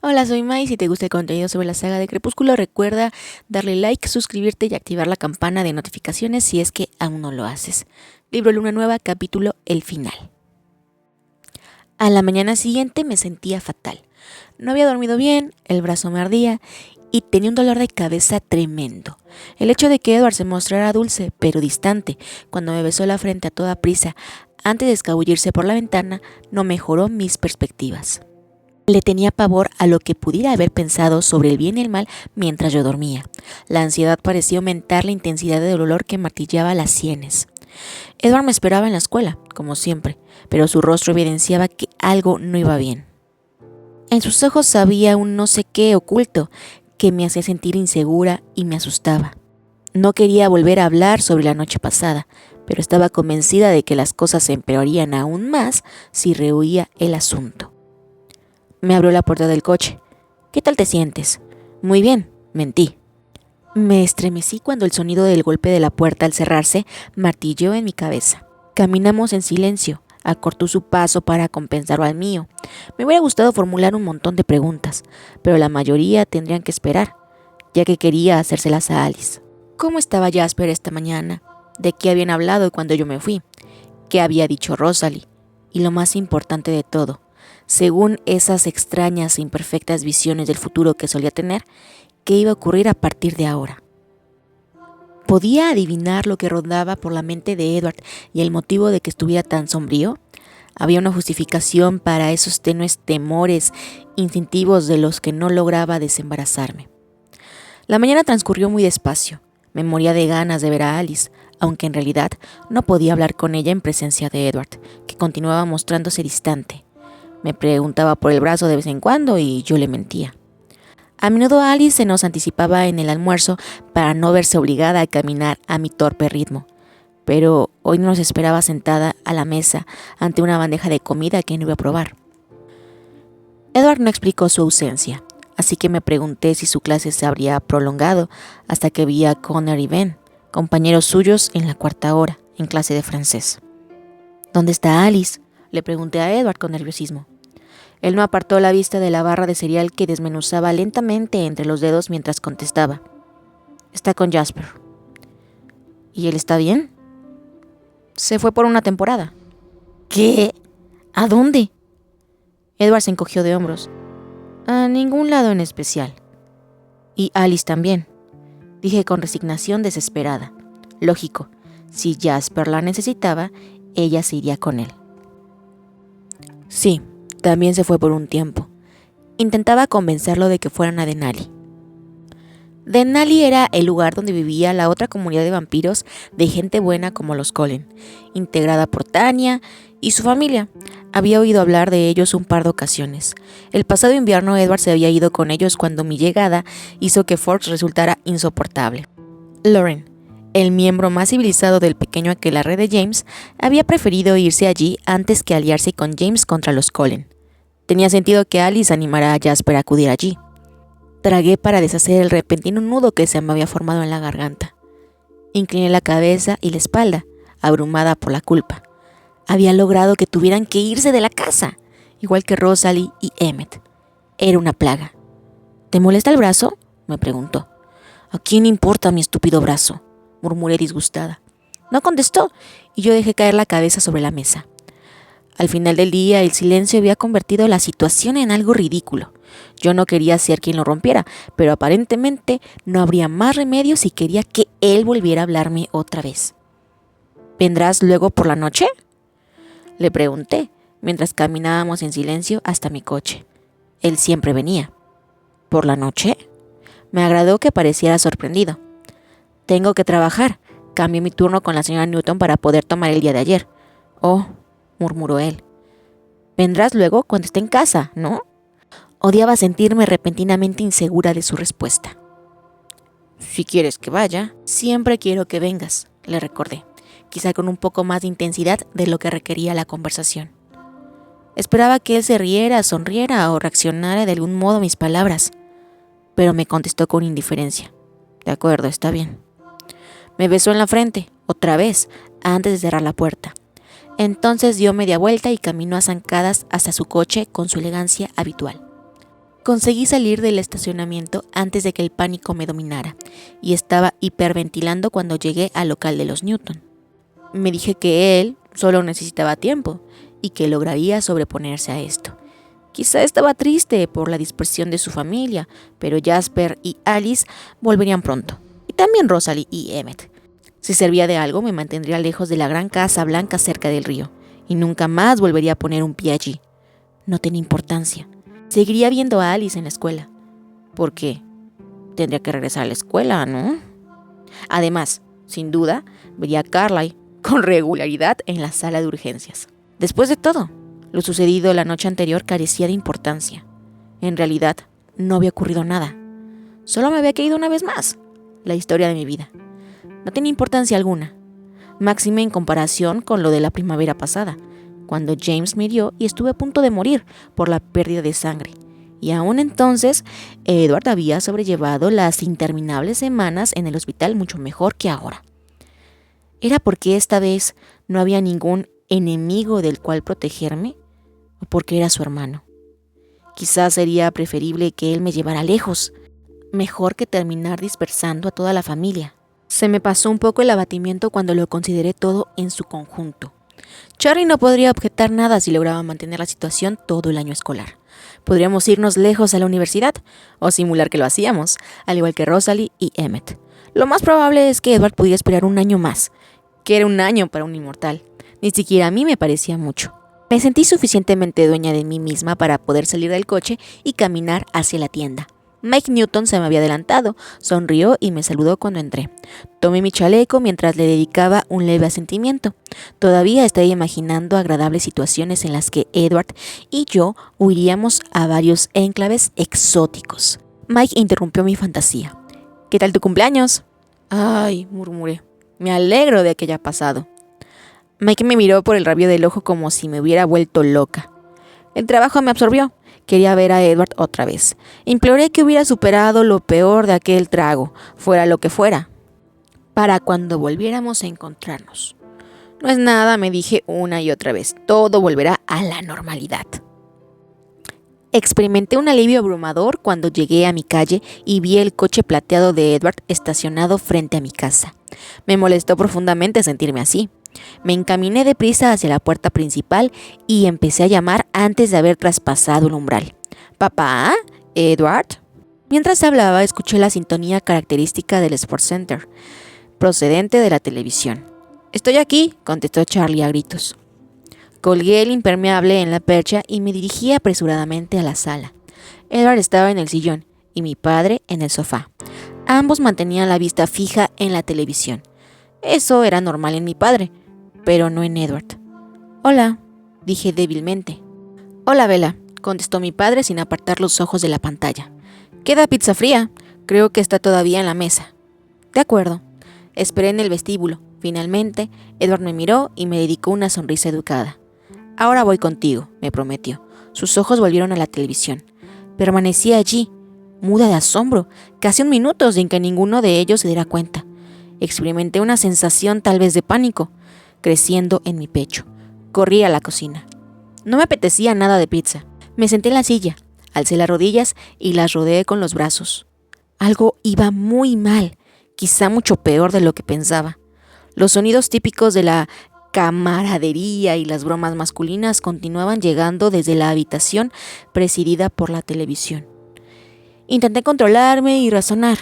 Hola, soy Mai. Si te gusta el contenido sobre la saga de Crepúsculo, recuerda darle like, suscribirte y activar la campana de notificaciones si es que aún no lo haces. Libro Luna Nueva, capítulo El final. A la mañana siguiente me sentía fatal. No había dormido bien, el brazo me ardía y tenía un dolor de cabeza tremendo. El hecho de que Edward se mostrara dulce, pero distante, cuando me besó la frente a toda prisa, antes de escabullirse por la ventana, no mejoró mis perspectivas. Le tenía pavor a lo que pudiera haber pensado sobre el bien y el mal mientras yo dormía. La ansiedad parecía aumentar la intensidad del dolor que martillaba las sienes. Edward me esperaba en la escuela, como siempre, pero su rostro evidenciaba que algo no iba bien. En sus ojos había un no sé qué oculto que me hacía sentir insegura y me asustaba. No quería volver a hablar sobre la noche pasada, pero estaba convencida de que las cosas se empeorarían aún más si rehuía el asunto. Me abrió la puerta del coche. ¿Qué tal te sientes? Muy bien, mentí. Me estremecí cuando el sonido del golpe de la puerta al cerrarse martilló en mi cabeza. Caminamos en silencio. Acortó su paso para compensarlo al mío. Me hubiera gustado formular un montón de preguntas, pero la mayoría tendrían que esperar, ya que quería hacérselas a Alice. ¿Cómo estaba Jasper esta mañana? ¿De qué habían hablado cuando yo me fui? ¿Qué había dicho Rosalie? Y lo más importante de todo, según esas extrañas e imperfectas visiones del futuro que solía tener, ¿qué iba a ocurrir a partir de ahora? ¿Podía adivinar lo que rondaba por la mente de Edward y el motivo de que estuviera tan sombrío? Había una justificación para esos tenues temores instintivos de los que no lograba desembarazarme. La mañana transcurrió muy despacio. Me moría de ganas de ver a Alice, aunque en realidad no podía hablar con ella en presencia de Edward, que continuaba mostrándose distante. Me preguntaba por el brazo de vez en cuando y yo le mentía. A menudo Alice se nos anticipaba en el almuerzo para no verse obligada a caminar a mi torpe ritmo, pero hoy nos esperaba sentada a la mesa ante una bandeja de comida que no iba a probar. Edward no explicó su ausencia, así que me pregunté si su clase se habría prolongado hasta que vi a Connor y Ben, compañeros suyos en la cuarta hora, en clase de francés. ¿Dónde está Alice?, le pregunté a Edward con nerviosismo. Él no apartó la vista de la barra de cereal que desmenuzaba lentamente entre los dedos mientras contestaba. Está con Jasper. ¿Y él está bien? Se fue por una temporada. ¿Qué? ¿A dónde? Edward se encogió de hombros. A ningún lado en especial. Y Alice también, dije con resignación desesperada. Lógico, si Jasper la necesitaba, ella se iría con él. Sí, también se fue por un tiempo. Intentaba convencerlo de que fueran a Denali. Denali era el lugar donde vivía la otra comunidad de vampiros de gente buena como los Cullen, integrada por Tanya y su familia. Había oído hablar de ellos un par de ocasiones. El pasado invierno Edward se había ido con ellos cuando mi llegada hizo que Forks resultara insoportable. Lauren, el miembro más civilizado del pequeño aquelarre de James, había preferido irse allí antes que aliarse con James contra los Cullen. Tenía sentido que Alice animara a Jasper a acudir allí. Tragué para deshacer el repentino nudo que se me había formado en la garganta. Incliné la cabeza y la espalda, abrumada por la culpa. Había logrado que tuvieran que irse de la casa, igual que Rosalie y Emmett. Era una plaga. ¿Te molesta el brazo?, me preguntó. ¿A quién importa mi estúpido brazo?, murmuré disgustada. No contestó y yo dejé caer la cabeza sobre la mesa. Al final del día, el silencio había convertido la situación en algo ridículo. Yo no quería ser quien lo rompiera, pero aparentemente no habría más remedio si quería que él volviera a hablarme otra vez. ¿Vendrás luego por la noche?, le pregunté, mientras caminábamos en silencio hasta mi coche. Él siempre venía. ¿Por la noche? Me agradó que pareciera sorprendido. Tengo que trabajar. Cambié mi turno con la señora Newton para poder tomar el día de ayer. Oh, murmuró él. Vendrás luego cuando esté en casa, ¿no? Odiaba sentirme repentinamente insegura de su respuesta. Si quieres que vaya, siempre quiero que vengas, le recordé, quizá con un poco más de intensidad de lo que requería la conversación. Esperaba que él se riera, sonriera o reaccionara de algún modo a mis palabras, pero me contestó con indiferencia. De acuerdo, está bien. Me besó en la frente, otra vez, antes de cerrar la puerta. Entonces dio media vuelta y caminó a zancadas hasta su coche con su elegancia habitual. Conseguí salir del estacionamiento antes de que el pánico me dominara y estaba hiperventilando cuando llegué al local de los Newton. Me dije que él solo necesitaba tiempo y que lograría sobreponerse a esto. Quizá estaba triste por la dispersión de su familia, pero Jasper y Alice volverían pronto, y también Rosalie y Emmett. Si servía de algo, me mantendría lejos de la gran casa blanca cerca del río, y nunca más volvería a poner un pie allí. No tenía importancia. Seguiría viendo a Alice en la escuela. ¿Por qué? Tendría que regresar a la escuela, ¿no? Además, sin duda, vería a Carly con regularidad en la sala de urgencias. Después de todo, lo sucedido la noche anterior carecía de importancia. En realidad, no había ocurrido nada. Solo me había caído una vez más la historia de mi vida. No tenía importancia alguna, máxime en comparación con lo de la primavera pasada, cuando James me hirió y estuve a punto de morir por la pérdida de sangre. Y aún entonces, Edward había sobrellevado las interminables semanas en el hospital mucho mejor que ahora. ¿Era porque esta vez no había ningún enemigo del cual protegerme? ¿O porque era su hermano? Quizás sería preferible que él me llevara lejos, mejor que terminar dispersando a toda la familia. Se me pasó un poco el abatimiento cuando lo consideré todo en su conjunto. Charlie no podría objetar nada si lograba mantener la situación todo el año escolar. Podríamos irnos lejos a la universidad, o simular que lo hacíamos, al igual que Rosalie y Emmett. Lo más probable es que Edward pudiera esperar un año más, que era un año para un inmortal. Ni siquiera a mí me parecía mucho. Me sentí suficientemente dueña de mí misma para poder salir del coche y caminar hacia la tienda. Mike Newton se me había adelantado, sonrió y me saludó cuando entré. Tomé mi chaleco mientras le dedicaba un leve asentimiento. Todavía estaba imaginando agradables situaciones en las que Edward y yo huiríamos a varios enclaves exóticos. Mike interrumpió mi fantasía. ¿Qué tal tu cumpleaños? Ay, murmuré. Me alegro de que haya pasado. Mike me miró por el rabillo del ojo como si me hubiera vuelto loca. El trabajo me absorbió. Quería ver a Edward otra vez. Imploré que hubiera superado lo peor de aquel trago, fuera lo que fuera, para cuando volviéramos a encontrarnos. No es nada, me dije una y otra vez. Todo volverá a la normalidad. Experimenté un alivio abrumador cuando llegué a mi calle y vi el coche plateado de Edward estacionado frente a mi casa. Me molestó profundamente sentirme así. Me encaminé deprisa hacia la puerta principal y empecé a llamar antes de haber traspasado el umbral. ¿Papá? ¿Edward? Mientras hablaba, escuché la sintonía característica del Sports Center, procedente de la televisión. «Estoy aquí», contestó Charlie a gritos. Colgué el impermeable en la percha y me dirigí apresuradamente a la sala. Edward estaba en el sillón y mi padre en el sofá. Ambos mantenían la vista fija en la televisión. Eso era normal en mi padre, pero no en Edward. «Hola», dije débilmente. «Hola, Bella», contestó mi padre sin apartar los ojos de la pantalla. «Queda pizza fría. Creo que está todavía en la mesa». «De acuerdo». Esperé en el vestíbulo. Finalmente, Edward me miró y me dedicó una sonrisa educada. «Ahora voy contigo», me prometió. Sus ojos volvieron a la televisión. Permanecí allí, muda de asombro, casi un minuto sin que ninguno de ellos se diera cuenta. Experimenté una sensación tal vez de pánico, creciendo en mi pecho. Corrí a la cocina. No me apetecía nada de pizza. Me senté en la silla, alcé las rodillas y las rodeé con los brazos. Algo iba muy mal, quizá mucho peor de lo que pensaba. Los sonidos típicos de la camaradería y las bromas masculinas continuaban llegando desde la habitación presidida por la televisión. Intenté controlarme y razonar.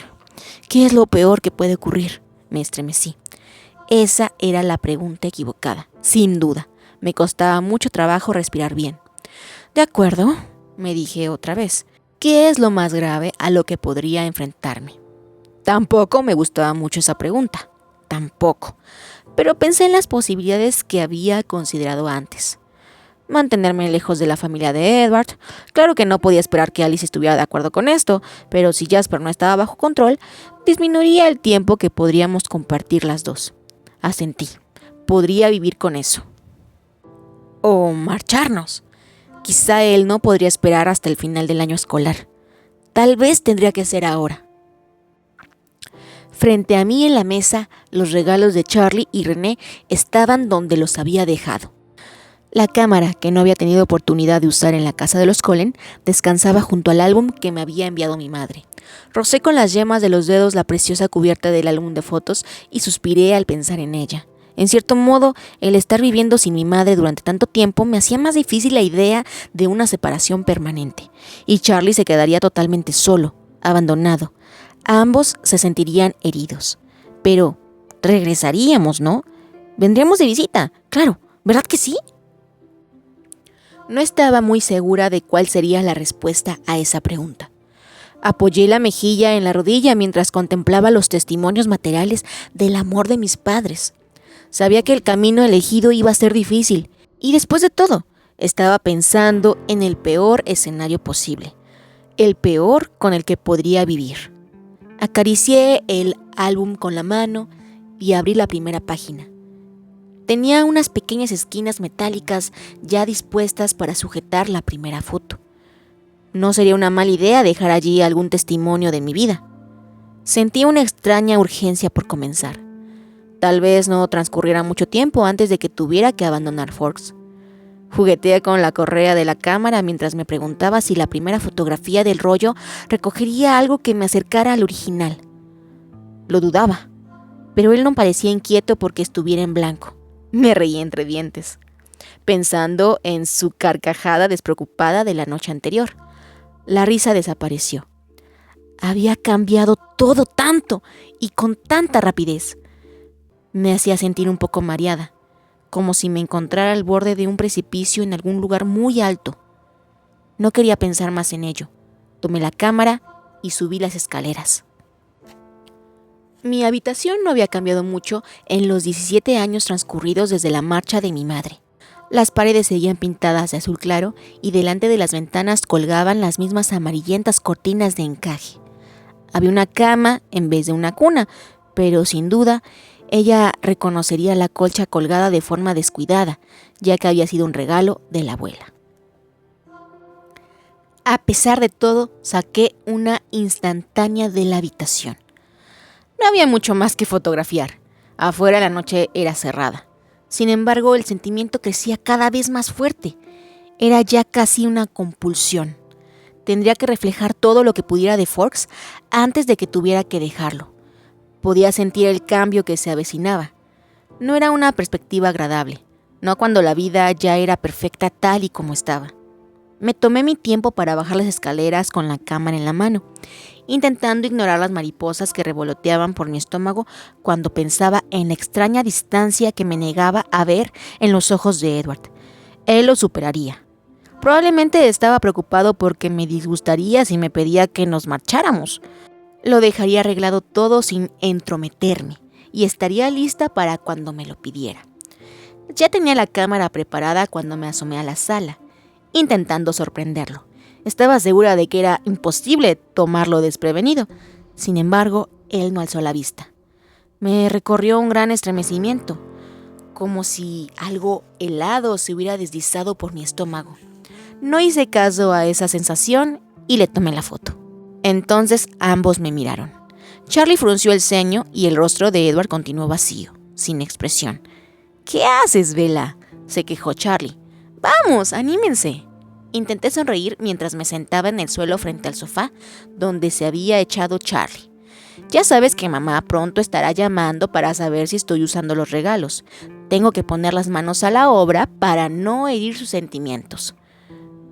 ¿Qué es lo peor que puede ocurrir? Me estremecí. Esa era la pregunta equivocada, sin duda. Me costaba mucho trabajo respirar bien. «De acuerdo», me dije otra vez. ¿Qué es lo más grave a lo que podría enfrentarme? Tampoco me gustaba mucho esa pregunta. Tampoco. Pero pensé en las posibilidades que había considerado antes. Mantenerme lejos de la familia de Edward. Claro que no podía esperar que Alice estuviera de acuerdo con esto, pero si Jasper no estaba bajo control, disminuiría el tiempo que podríamos compartir las dos. Asentí. Podría vivir con eso. O marcharnos. Quizá él no podría esperar hasta el final del año escolar. Tal vez tendría que ser ahora. Frente a mí en la mesa, los regalos de Charlie y René estaban donde los había dejado. La cámara, que no había tenido oportunidad de usar en la casa de los Cullen, descansaba junto al álbum que me había enviado mi madre. Rocé con las yemas de los dedos la preciosa cubierta del álbum de fotos y suspiré al pensar en ella. En cierto modo, el estar viviendo sin mi madre durante tanto tiempo me hacía más difícil la idea de una separación permanente, y Charlie se quedaría totalmente solo, abandonado. Ambos se sentirían heridos. Pero regresaríamos, ¿no? Vendríamos de visita, claro, ¿verdad que sí? No estaba muy segura de cuál sería la respuesta a esa pregunta. Apoyé la mejilla en la rodilla mientras contemplaba los testimonios materiales del amor de mis padres. Sabía que el camino elegido iba a ser difícil, y después de todo, estaba pensando en el peor escenario posible, el peor con el que podría vivir. Acaricié el álbum con la mano y abrí la primera página. Tenía unas pequeñas esquinas metálicas ya dispuestas para sujetar la primera foto. No sería una mala idea dejar allí algún testimonio de mi vida. Sentí una extraña urgencia por comenzar. Tal vez no transcurriera mucho tiempo antes de que tuviera que abandonar Forks. Jugueteé con la correa de la cámara mientras me preguntaba si la primera fotografía del rollo recogería algo que me acercara al original. Lo dudaba, pero él no parecía inquieto porque estuviera en blanco. Me reí entre dientes, pensando en su carcajada despreocupada de la noche anterior. La risa desapareció. Había cambiado todo tanto y con tanta rapidez. Me hacía sentir un poco mareada, como si me encontrara al borde de un precipicio en algún lugar muy alto. No quería pensar más en ello. Tomé la cámara y subí las escaleras. Mi habitación no había cambiado mucho en los 17 años transcurridos desde la marcha de mi madre. Las paredes seguían pintadas de azul claro y delante de las ventanas colgaban las mismas amarillentas cortinas de encaje. Había una cama en vez de una cuna, pero sin duda ella reconocería la colcha colgada de forma descuidada, ya que había sido un regalo de la abuela. A pesar de todo, saqué una instantánea de la habitación. No había mucho más que fotografiar. Afuera la noche era cerrada. Sin embargo, el sentimiento crecía cada vez más fuerte. Era ya casi una compulsión. Tendría que reflejar todo lo que pudiera de Forks antes de que tuviera que dejarlo. Podía sentir el cambio que se avecinaba. No era una perspectiva agradable, no cuando la vida ya era perfecta tal y como estaba. Me tomé mi tiempo para bajar las escaleras con la cámara en la mano, intentando ignorar las mariposas que revoloteaban por mi estómago cuando pensaba en la extraña distancia que me negaba a ver en los ojos de Edward. Él lo superaría. Probablemente estaba preocupado porque me disgustaría si me pedía que nos marcháramos. Lo dejaría arreglado todo sin entrometerme y estaría lista para cuando me lo pidiera. Ya tenía la cámara preparada cuando me asomé a la sala, intentando sorprenderlo. Estaba segura de que era imposible tomarlo desprevenido. Sin embargo, él no alzó la vista. Me recorrió un gran estremecimiento, como si algo helado se hubiera deslizado por mi estómago. No hice caso a esa sensación y le tomé la foto. Entonces ambos me miraron. Charlie frunció el ceño y el rostro de Edward continuó vacío, sin expresión. ¿Qué haces, Bella?, se quejó Charlie. ¡Vamos, anímense! Intenté sonreír mientras me sentaba en el suelo frente al sofá donde se había echado Charlie. Ya sabes que mamá pronto estará llamando para saber si estoy usando los regalos. Tengo que poner las manos a la obra para no herir sus sentimientos.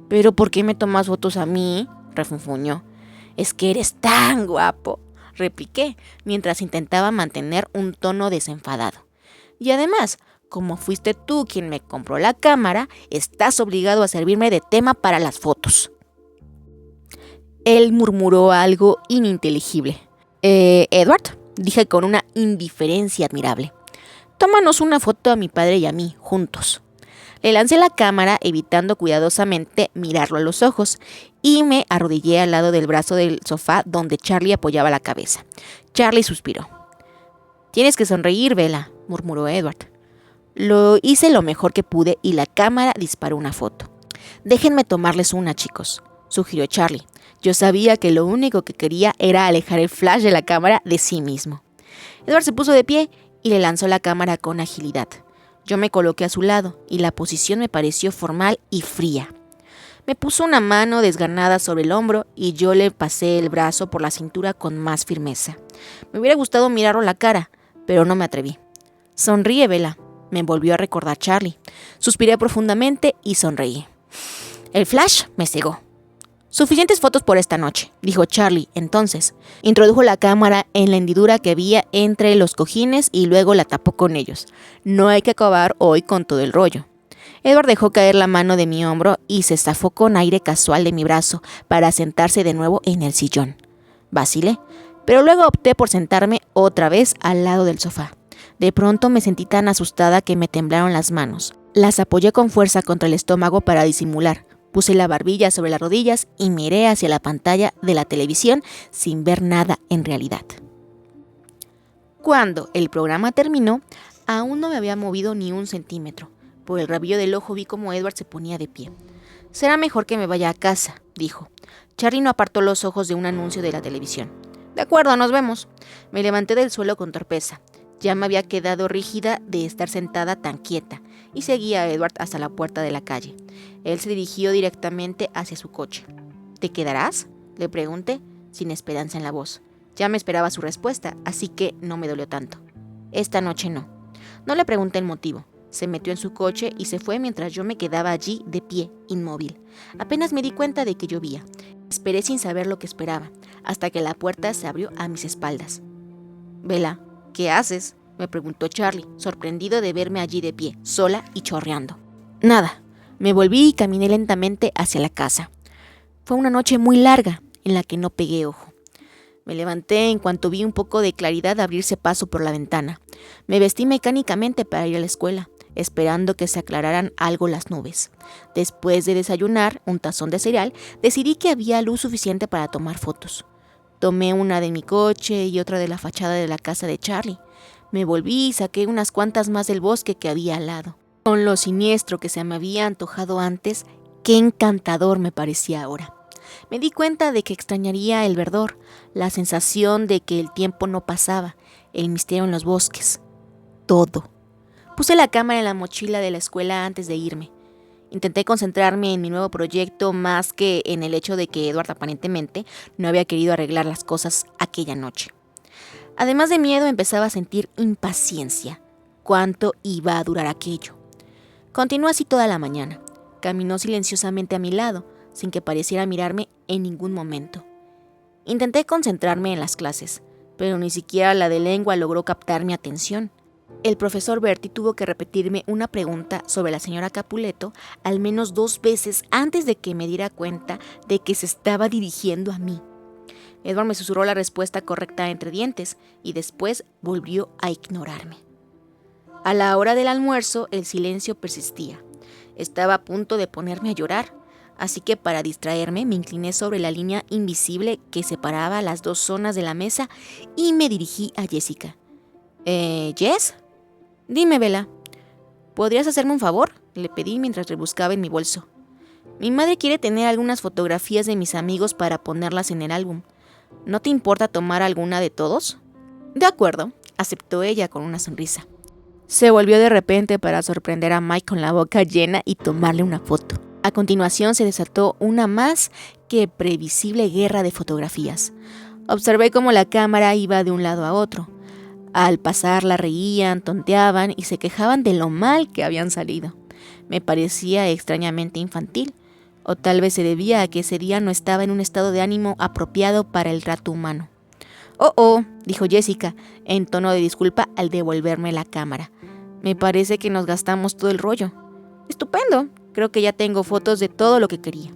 ¿Pero por qué me tomas fotos a mí?, refunfuñó. Es que eres tan guapo, repliqué mientras intentaba mantener un tono desenfadado. Y además, como fuiste tú quien me compró la cámara, estás obligado a servirme de tema para las fotos. Él murmuró algo ininteligible. Edward, dije con una indiferencia admirable. Tómanos una foto a mi padre y a mí, juntos. Le lancé la cámara, evitando cuidadosamente mirarlo a los ojos, y me arrodillé al lado del brazo del sofá donde Charlie apoyaba la cabeza. Charlie suspiró. Tienes que sonreír, Bella, murmuró Edward. Lo hice lo mejor que pude y la cámara disparó una foto. Déjenme tomarles una, chicos, sugirió Charlie. Yo sabía que lo único que quería era alejar el flash de la cámara de sí mismo. Edward se puso de pie y le lanzó la cámara con agilidad. Yo me coloqué a su lado y la posición me pareció formal y fría. Me puso una mano desganada sobre el hombro y yo le pasé el brazo por la cintura con más firmeza. Me hubiera gustado mirarlo a la cara, pero no me atreví. «Sonríe, Bella», me volvió a recordar Charlie. Suspiré profundamente y sonreí. El flash me cegó. «Suficientes fotos por esta noche», dijo Charlie entonces. Introdujo la cámara en la hendidura que había entre los cojines y luego la tapó con ellos. «No hay que acabar hoy con todo el rollo». Edward dejó caer la mano de mi hombro y se zafó con aire casual de mi brazo para sentarse de nuevo en el sillón. Vacilé, pero luego opté por sentarme otra vez al lado del sofá. De pronto me sentí tan asustada que me temblaron las manos. Las apoyé con fuerza contra el estómago para disimular. Puse la barbilla sobre las rodillas y miré hacia la pantalla de la televisión sin ver nada en realidad. Cuando el programa terminó, aún no me había movido ni un centímetro. Por el rabillo del ojo vi cómo Edward se ponía de pie. «Será mejor que me vaya a casa», dijo. Charlie no apartó los ojos de un anuncio de la televisión. «De acuerdo, nos vemos». Me levanté del suelo con torpeza. Ya me había quedado rígida de estar sentada tan quieta y seguí a Edward hasta la puerta de la calle. Él se dirigió directamente hacia su coche. «¿Te quedarás?», le pregunté, sin esperanza en la voz. Ya me esperaba su respuesta, así que no me dolió tanto. «Esta noche no». No le pregunté el motivo. Se metió en su coche y se fue mientras yo me quedaba allí de pie, inmóvil. Apenas me di cuenta de que llovía. Esperé sin saber lo que esperaba, hasta que la puerta se abrió a mis espaldas. «Bella, ¿qué haces?», me preguntó Charlie, sorprendido de verme allí de pie, sola y chorreando. «Nada». Me volví y caminé lentamente hacia la casa. Fue una noche muy larga, en la que no pegué ojo. Me levanté en cuanto vi un poco de claridad abrirse paso por la ventana. Me vestí mecánicamente para ir a la escuela, esperando que se aclararan algo las nubes. Después de desayunar un tazón de cereal, decidí que había luz suficiente para tomar fotos. Tomé una de mi coche y otra de la fachada de la casa de Charlie. Me volví y saqué unas cuantas más del bosque que había al lado. Con lo siniestro que se me había antojado antes, qué encantador me parecía ahora. Me di cuenta de que extrañaría el verdor, la sensación de que el tiempo no pasaba, el misterio en los bosques. Todo. Puse la cámara en la mochila de la escuela antes de irme. Intenté concentrarme en mi nuevo proyecto más que en el hecho de que Edward aparentemente no había querido arreglar las cosas aquella noche. Además de miedo, empezaba a sentir impaciencia. ¿Cuánto iba a durar aquello? Continuó así toda la mañana. Caminó silenciosamente a mi lado, sin que pareciera mirarme en ningún momento. Intenté concentrarme en las clases, pero ni siquiera la de lengua logró captar mi atención. El profesor Bertie tuvo que repetirme una pregunta sobre la señora Capuleto al menos 2 veces antes de que me diera cuenta de que se estaba dirigiendo a mí. Edward me susurró la respuesta correcta entre dientes y después volvió a ignorarme. A la hora del almuerzo, el silencio persistía. Estaba a punto de ponerme a llorar, así que para distraerme me incliné sobre la línea invisible que separaba las 2 zonas de la mesa y me dirigí a Jessica. ¿Jess? Dime, Bella. ¿Podrías hacerme un favor?, le pedí mientras rebuscaba en mi bolso. Mi madre quiere tener algunas fotografías de mis amigos para ponerlas en el álbum. ¿No te importa tomar alguna de todos? De acuerdo, aceptó ella con una sonrisa. Se volvió de repente para sorprender a Mike con la boca llena y tomarle una foto. A continuación se desató una más que previsible guerra de fotografías. Observé cómo la cámara iba de un lado a otro. Al pasarla reían, tonteaban y se quejaban de lo mal que habían salido. Me parecía extrañamente infantil, o tal vez se debía a que ese día no estaba en un estado de ánimo apropiado para el trato humano. «Oh», dijo Jessica, en tono de disculpa al devolverme la cámara. «Me parece que nos gastamos todo el rollo». «Estupendo, creo que ya tengo fotos de todo lo que quería».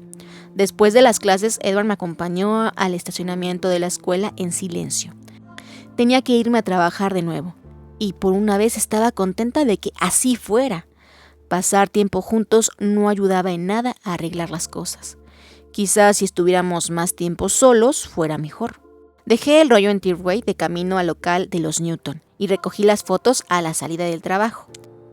Después de las clases, Edward me acompañó al estacionamiento de la escuela en silencio. Tenía que irme a trabajar de nuevo, y por una vez estaba contenta de que así fuera. Pasar tiempo juntos no ayudaba en nada a arreglar las cosas. Quizás si estuviéramos más tiempo solos fuera mejor. Dejé el rollo en Tirway de camino al local de los Newton y recogí las fotos a la salida del trabajo.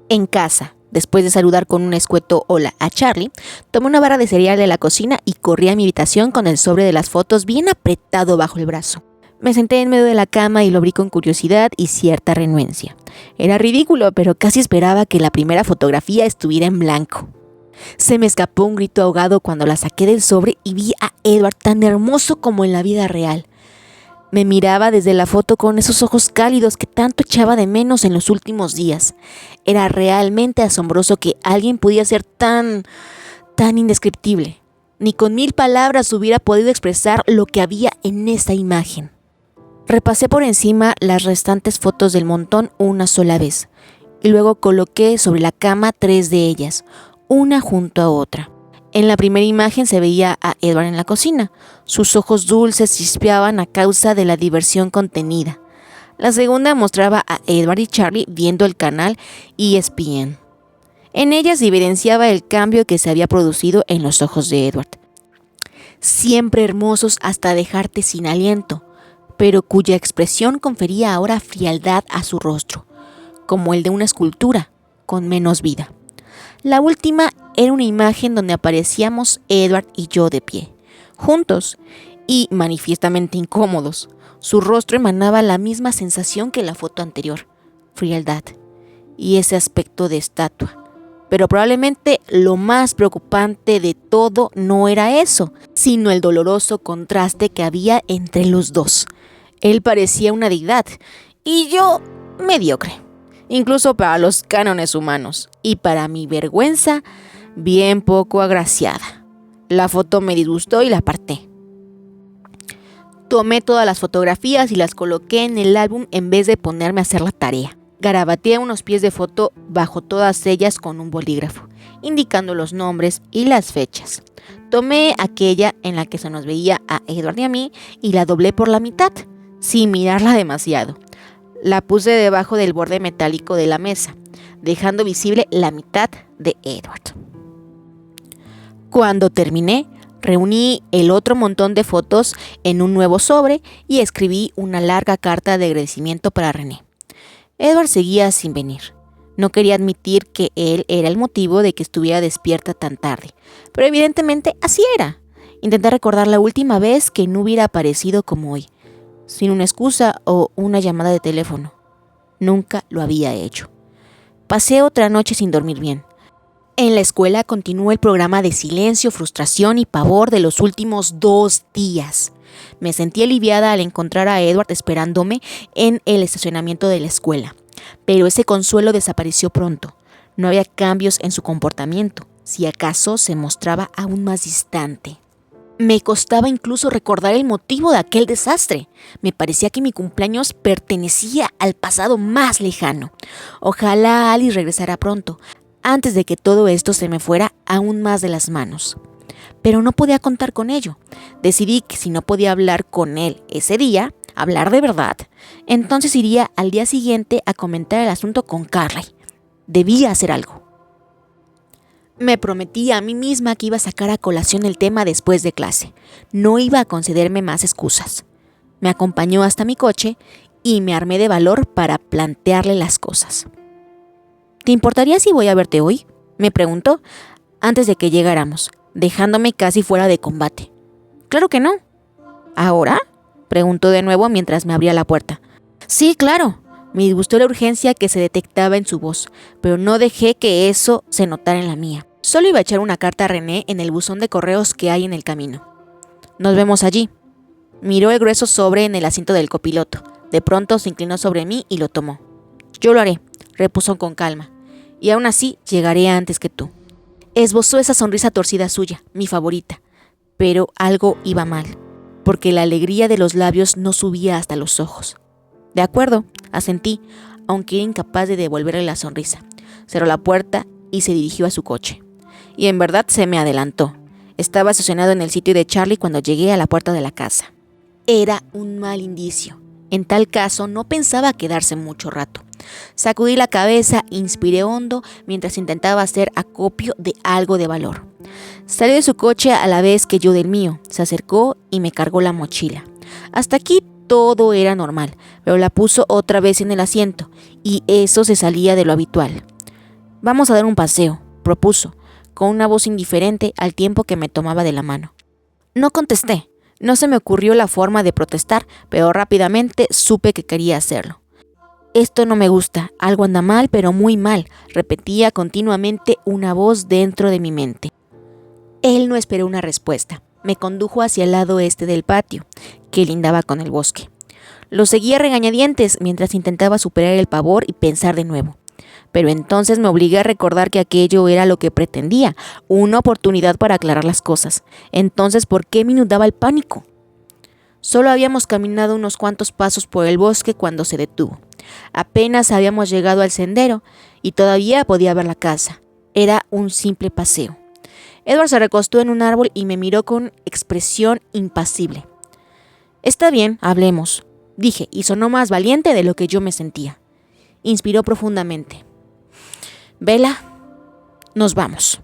En casa, después de saludar con un escueto hola a Charlie, tomé una barra de cereal de la cocina y corrí a mi habitación con el sobre de las fotos bien apretado bajo el brazo. Me senté en medio de la cama y lo abrí con curiosidad y cierta renuencia. Era ridículo, pero casi esperaba que la primera fotografía estuviera en blanco. Se me escapó un grito ahogado cuando la saqué del sobre y vi a Edward tan hermoso como en la vida real. Me miraba desde la foto con esos ojos cálidos que tanto echaba de menos en los últimos días. Era realmente asombroso que alguien pudiera ser tan indescriptible. Ni con 1000 palabras hubiera podido expresar lo que había en esa imagen. Repasé por encima las restantes fotos del montón una sola vez, y luego coloqué sobre la cama 3 de ellas, una junto a otra. En la primera imagen se veía a Edward en la cocina. Sus ojos dulces chispeaban a causa de la diversión contenida. La segunda mostraba a Edward y Charlie viendo el canal ESPN. En ella se evidenciaba el cambio que se había producido en los ojos de Edward. Siempre hermosos hasta dejarte sin aliento, pero cuya expresión confería ahora frialdad a su rostro, como el de una escultura, con menos vida. La última era una imagen donde aparecíamos Edward y yo de pie, juntos y manifiestamente incómodos. Su rostro emanaba la misma sensación que la foto anterior, frialdad y ese aspecto de estatua. Pero probablemente lo más preocupante de todo no era eso, sino el doloroso contraste que había entre los dos. Él parecía una deidad y yo mediocre, incluso para los cánones humanos, y para mi vergüenza, bien poco agraciada. La foto me disgustó y la aparté. Tomé todas las fotografías y las coloqué en el álbum en vez de ponerme a hacer la tarea. Garabateé unos pies de foto bajo todas ellas con un bolígrafo, indicando los nombres y las fechas. Tomé aquella en la que se nos veía a Edward y a mí y la doblé por la mitad, sin mirarla demasiado. La puse debajo del borde metálico de la mesa, dejando visible la mitad de Edward. Cuando terminé, reuní el otro montón de fotos en un nuevo sobre y escribí una larga carta de agradecimiento para René. Edward seguía sin venir. No quería admitir que él era el motivo de que estuviera despierta tan tarde, pero evidentemente así era. Intenté recordar la última vez que no hubiera aparecido como hoy, sin una excusa o una llamada de teléfono. Nunca lo había hecho. Pasé otra noche sin dormir bien. En la escuela continuó el programa de silencio, frustración y pavor de los últimos 2 días. Me sentí aliviada al encontrar a Edward esperándome en el estacionamiento de la escuela. Pero ese consuelo desapareció pronto. No había cambios en su comportamiento. Si acaso se mostraba aún más distante. Me costaba incluso recordar el motivo de aquel desastre. Me parecía que mi cumpleaños pertenecía al pasado más lejano. Ojalá Alice regresara pronto, antes de que todo esto se me fuera aún más de las manos. Pero no podía contar con ello. Decidí que si no podía hablar con él ese día, hablar de verdad, entonces iría al día siguiente a comentar el asunto con Carly. Debía hacer algo. Me prometí a mí misma que iba a sacar a colación el tema después de clase. No iba a concederme más excusas. Me acompañó hasta mi coche y me armé de valor para plantearle las cosas. ¿Te importaría si voy a verte hoy?, me preguntó antes de que llegáramos, dejándome casi fuera de combate. Claro que no. ¿Ahora?, preguntó de nuevo mientras me abría la puerta. Sí, claro. Me disgustó la urgencia que se detectaba en su voz, pero no dejé que eso se notara en la mía. Solo iba a echar una carta a René en el buzón de correos que hay en el camino. Nos vemos allí. Miró el grueso sobre en el asiento del copiloto. De pronto se inclinó sobre mí y lo tomó. Yo lo haré, repuso con calma. Y aún así llegaré antes que tú. Esbozó esa sonrisa torcida suya, mi favorita. Pero algo iba mal, porque la alegría de los labios no subía hasta los ojos. De acuerdo, asentí, aunque era incapaz de devolverle la sonrisa. Cerró la puerta y se dirigió a su coche. Y en verdad se me adelantó. Estaba estacionado en el sitio de Charlie cuando llegué a la puerta de la casa. Era un mal indicio. En tal caso, no pensaba quedarse mucho rato. Sacudí la cabeza, inspiré hondo mientras intentaba hacer acopio de algo de valor. Salió de su coche a la vez que yo del mío. Se acercó y me cargó la mochila. Hasta aquí todo era normal, pero la puso otra vez en el asiento, y eso se salía de lo habitual. Vamos a dar un paseo, propuso, con una voz indiferente al tiempo que me tomaba de la mano. No contesté. No se me ocurrió la forma de protestar, pero rápidamente supe que quería hacerlo. Esto no me gusta, algo anda mal, pero muy mal, repetía continuamente una voz dentro de mi mente. Él no esperó una respuesta. Me condujo hacia el lado este del patio, que lindaba con el bosque. Lo seguía a regañadientes mientras intentaba superar el pavor y pensar de nuevo. Pero entonces me obligué a recordar que aquello era lo que pretendía, una oportunidad para aclarar las cosas. Entonces, ¿por qué me inundaba el pánico? Solo habíamos caminado unos cuantos pasos por el bosque cuando se detuvo. Apenas habíamos llegado al sendero y todavía podía ver la casa. Era un simple paseo. Edward se recostó en un árbol y me miró con expresión impasible. «Está bien, hablemos», dije, y sonó más valiente de lo que yo me sentía. Inspiró profundamente. «Bella, nos vamos».